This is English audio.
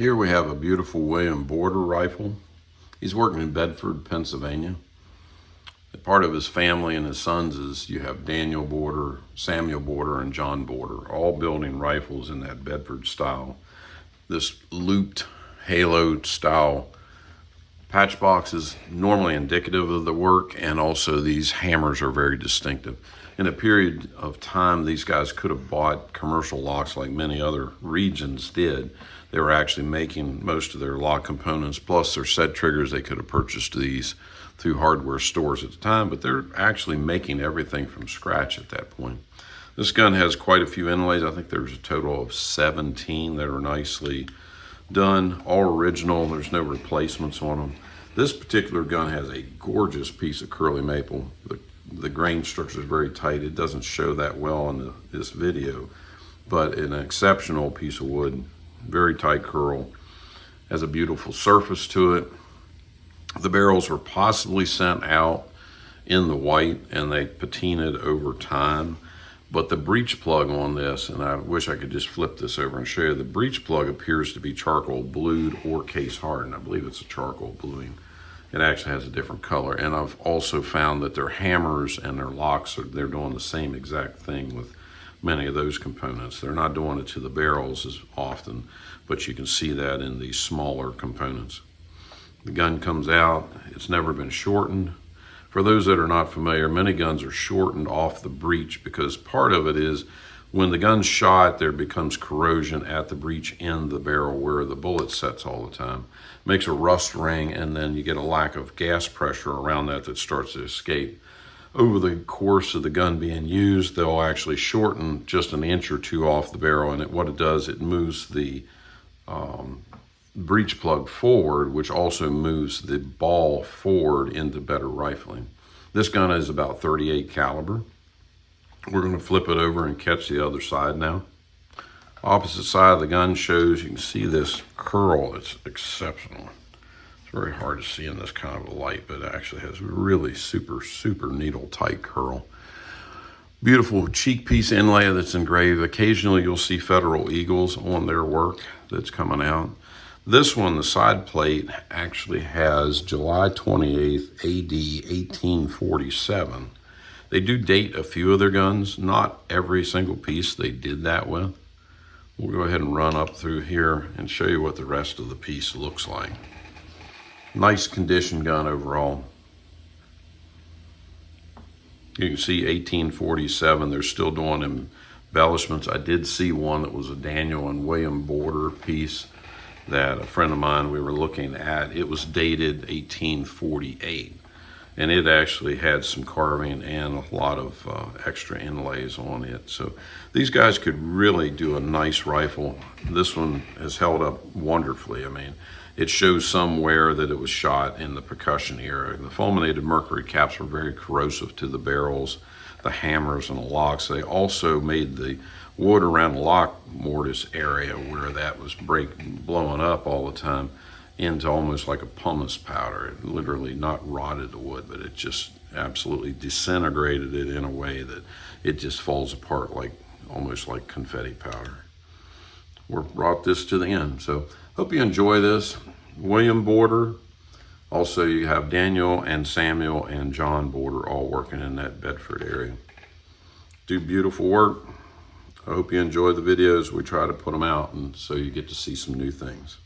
Here we have a beautiful William Border rifle. He's working in Bedford, Pennsylvania. Part of his family and his sons is you have Daniel Border, Samuel Border, and John Border, all building rifles in that Bedford style. This looped halo style patch box is normally indicative of the work, and also these hammers are very distinctive. In a period of time, these guys could have bought commercial locks like many other regions did. They were actually making most of their lock components, plus their set triggers. They could have purchased these through hardware stores at the time, but they're actually making everything from scratch at that point. This gun has quite a few inlays. I think there's a total of 17 that are nicely done, all original. There's no replacements on them. This particular gun has a gorgeous piece of curly maple. The grain structure is very tight. It doesn't show that well in this video, but an exceptional piece of wood, very tight curl, has a beautiful surface to it. The barrels were possibly sent out in the white and they patinaed over time, but the breech plug on this, and I wish I could just flip this over and show you, the breech plug appears to be charcoal blued or case hardened. I believe it's a charcoal bluing. It actually has a different color. And I've also found that their hammers and their locks, they're doing the same exact thing with many of those components. They're not doing it to the barrels as often, but you can see that in these smaller components. The gun comes out, it's never been shortened. For those that are not familiar, many guns are shortened off the breech because part of it is when the gun's shot, there becomes corrosion at the breech in the barrel where the bullet sets all the time. Makes a rust ring, and then you get a lack of gas pressure around that starts to escape. Over the course of the gun being used, they'll actually shorten just an inch or two off the barrel, and what it does, it moves the breech plug forward, which also moves the ball forward into better rifling. This gun is about 38 caliber. We're going to flip it over and catch the other side now. Opposite side of the gun shows, you can see this curl, it's exceptional. It's very hard to see in this kind of a light, but it actually has really super needle tight curl. Beautiful cheek piece inlay that's engraved. Occasionally you'll see Federal Eagles on their work that's coming out. This one, the side plate, actually has July 28th, AD 1847. They do date a few of their guns, not every single piece they did that with. We'll go ahead and run up through here and show you what the rest of the piece looks like. Nice condition gun overall. You can see 1847, they're still doing embellishments. I did see one that was a Daniel and William Border piece that a friend of mine, we were looking at. It was dated 1848. And it actually had some carving and a lot of extra inlays on it. So these guys could really do a nice rifle. This one has held up wonderfully. I mean, it shows somewhere that it was shot in the percussion era. The fulminated mercury caps were very corrosive to the barrels, the hammers, and the locks. They also made the wood around the lock mortise area where that was blowing up all the time into almost like a pumice powder. It literally not rotted the wood, but it just absolutely disintegrated it in a way that it just falls apart like almost like confetti powder. We're brought this to the end. So hope you enjoy this. William Border. Also you have Daniel and Samuel and John Border all working in that Bedford area. Do beautiful work. I hope you enjoy the videos. We try to put them out and so you get to see some new things.